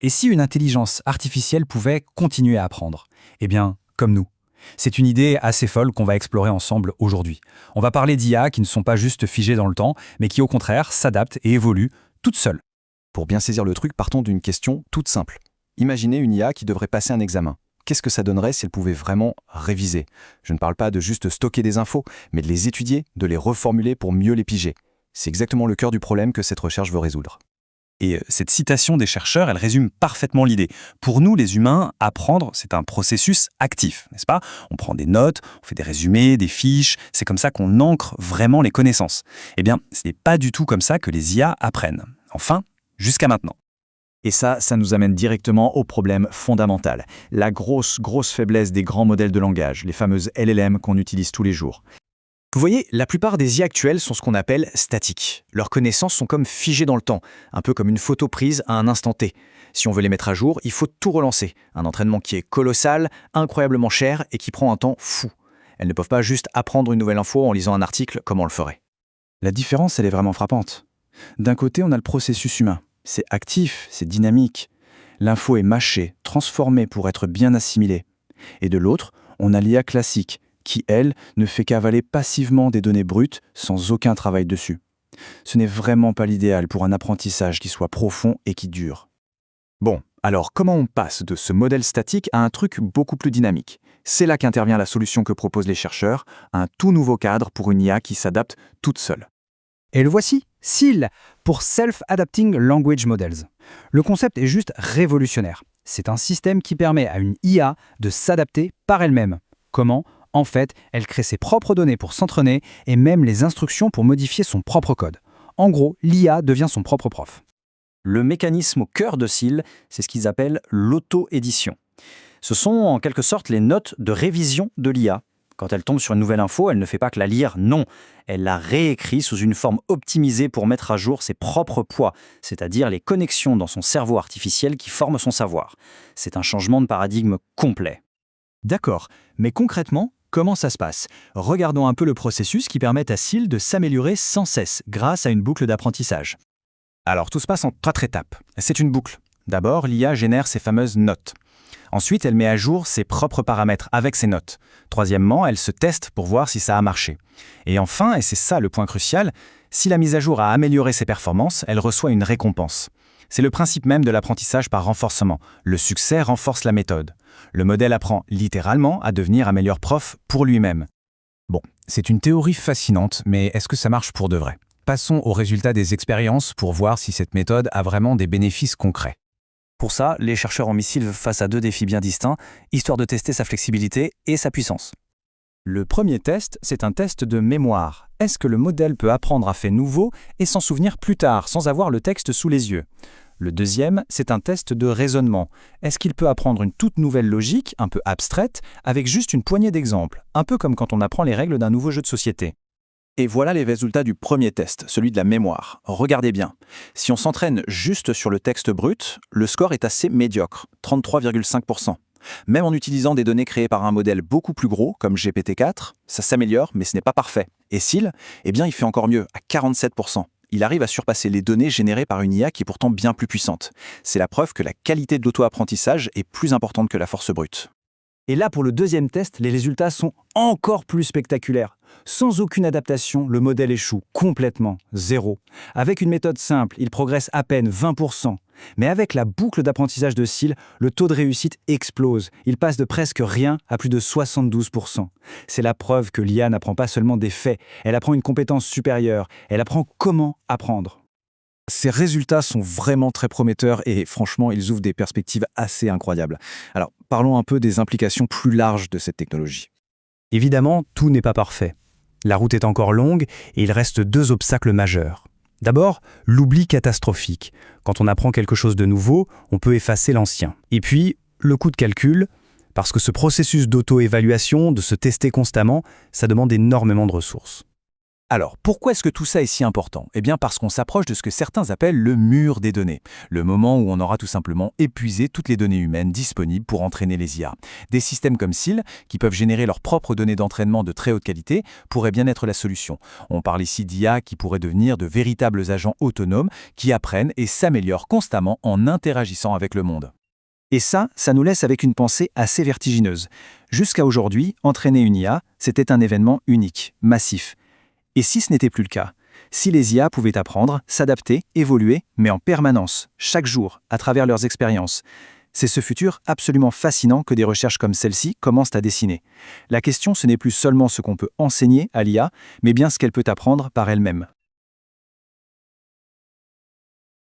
Et si une intelligence artificielle pouvait continuer à apprendre? Eh bien, comme nous. C'est une idée assez folle qu'on va explorer ensemble aujourd'hui. On va parler d'IA qui ne sont pas juste figées dans le temps, mais qui au contraire s'adaptent et évoluent toutes seules. Pour bien saisir le truc, partons d'une question toute simple. Imaginez une IA qui devrait passer un examen. Qu'est-ce que ça donnerait si elle pouvait vraiment réviser? Je ne parle pas de juste stocker des infos, mais de les étudier, de les reformuler pour mieux les piger. C'est exactement le cœur du problème que cette recherche veut résoudre. Et cette citation des chercheurs, elle résume parfaitement l'idée. Pour nous, les humains, apprendre, c'est un processus actif, n'est-ce pas? On prend des notes, on fait des résumés, des fiches, c'est comme ça qu'on ancre vraiment les connaissances. Eh bien, ce n'est pas du tout comme ça que les IA apprennent. Enfin, jusqu'à maintenant. Et ça nous amène directement au problème fondamental. La grosse faiblesse des grands modèles de langage, les fameuses LLM qu'on utilise tous les jours. Vous voyez, la plupart des IA actuelles sont ce qu'on appelle statiques. Leurs connaissances sont comme figées dans le temps, un peu comme une photo prise à un instant T. Si on veut les mettre à jour, il faut tout relancer. Un entraînement qui est colossal, incroyablement cher et qui prend un temps fou. Elles ne peuvent pas juste apprendre une nouvelle info en lisant un article comme on le ferait. La différence, elle est vraiment frappante. D'un côté, on a le processus humain. C'est actif, c'est dynamique. L'info est mâchée, transformée pour être bien assimilée. Et de l'autre, on a l'IA classique, qui, elle, ne fait qu'avaler passivement des données brutes sans aucun travail dessus. Ce n'est vraiment pas l'idéal pour un apprentissage qui soit profond et qui dure. Bon, alors comment on passe de ce modèle statique à un truc beaucoup plus dynamique? C'est là qu'intervient la solution que proposent les chercheurs, un tout nouveau cadre pour une IA qui s'adapte toute seule. Et le voici, SEAL, pour Self-Adapting Language Models. Le concept est juste révolutionnaire. C'est un système qui permet à une IA de s'adapter par elle-même. Comment? En fait, elle crée ses propres données pour s'entraîner et même les instructions pour modifier son propre code. En gros, l'IA devient son propre prof. Le mécanisme au cœur de SEAL, c'est ce qu'ils appellent l'auto-édition. Ce sont en quelque sorte les notes de révision de l'IA. Quand elle tombe sur une nouvelle info, elle ne fait pas que la lire, non. Elle la réécrit sous une forme optimisée pour mettre à jour ses propres poids, c'est-à-dire les connexions dans son cerveau artificiel qui forment son savoir. C'est un changement de paradigme complet. D'accord, mais concrètement, comment ça se passe? Regardons un peu le processus qui permet à SEAL de s'améliorer sans cesse grâce à une boucle d'apprentissage. Alors tout se passe en 4 étapes. C'est une boucle. D'abord, l'IA génère ses fameuses notes. Ensuite, elle met à jour ses propres paramètres avec ses notes. Troisièmement, elle se teste pour voir si ça a marché. Et enfin, et c'est ça le point crucial, si la mise à jour a amélioré ses performances, elle reçoit une récompense. C'est le principe même de l'apprentissage par renforcement. Le succès renforce la méthode. Le modèle apprend littéralement à devenir un meilleur prof pour lui-même. Bon, c'est une théorie fascinante, mais est-ce que ça marche pour de vrai? Passons aux résultats des expériences pour voir si cette méthode a vraiment des bénéfices concrets. Pour ça, les chercheurs ont mis SEAL face à 2 défis bien distincts, histoire de tester sa flexibilité et sa puissance. Le premier test, c'est un test de mémoire. Est-ce que le modèle peut apprendre à fait nouveau et s'en souvenir plus tard, sans avoir le texte sous les yeux? Le deuxième, c'est un test de raisonnement. Est-ce qu'il peut apprendre une toute nouvelle logique, un peu abstraite, avec juste une poignée d'exemples, un peu comme quand on apprend les règles d'un nouveau jeu de société? Et voilà les résultats du premier test, celui de la mémoire. Regardez bien. Si on s'entraîne juste sur le texte brut, le score est assez médiocre, 33,5%. Même en utilisant des données créées par un modèle beaucoup plus gros, comme GPT-4, ça s'améliore, mais ce n'est pas parfait. Et SEAL, eh bien, il fait encore mieux, à 47%. Il arrive à surpasser les données générées par une IA qui est pourtant bien plus puissante. C'est la preuve que la qualité de l'auto-apprentissage est plus importante que la force brute. Et là, pour le deuxième test, les résultats sont encore plus spectaculaires. Sans aucune adaptation, le modèle échoue complètement, 0. Avec une méthode simple, il progresse à peine 20%. Mais avec la boucle d'apprentissage de SEAL, le taux de réussite explose. Il passe de presque rien à plus de 72%. C'est la preuve que l'IA n'apprend pas seulement des faits, elle apprend une compétence supérieure, elle apprend comment apprendre. Ces résultats sont vraiment très prometteurs et franchement, ils ouvrent des perspectives assez incroyables. Alors, parlons un peu des implications plus larges de cette technologie. Évidemment, tout n'est pas parfait. La route est encore longue et il reste 2 obstacles majeurs. D'abord, l'oubli catastrophique. Quand on apprend quelque chose de nouveau, on peut effacer l'ancien. Et puis, le coût de calcul, parce que ce processus d'auto-évaluation, de se tester constamment, ça demande énormément de ressources. Alors, pourquoi est-ce que tout ça est si important? Eh bien parce qu'on s'approche de ce que certains appellent le mur des données, le moment où on aura tout simplement épuisé toutes les données humaines disponibles pour entraîner les IA. Des systèmes comme SIL, qui peuvent générer leurs propres données d'entraînement de très haute qualité, pourraient bien être la solution. On parle ici d'IA qui pourraient devenir de véritables agents autonomes qui apprennent et s'améliorent constamment en interagissant avec le monde. Et ça nous laisse avec une pensée assez vertigineuse. Jusqu'à aujourd'hui, entraîner une IA, c'était un événement unique, massif. Et si ce n'était plus le cas? Si les IA pouvaient apprendre, s'adapter, évoluer, mais en permanence, chaque jour, à travers leurs expériences. C'est ce futur absolument fascinant que des recherches comme celle-ci commencent à dessiner. La question, ce n'est plus seulement ce qu'on peut enseigner à l'IA, mais bien ce qu'elle peut apprendre par elle-même.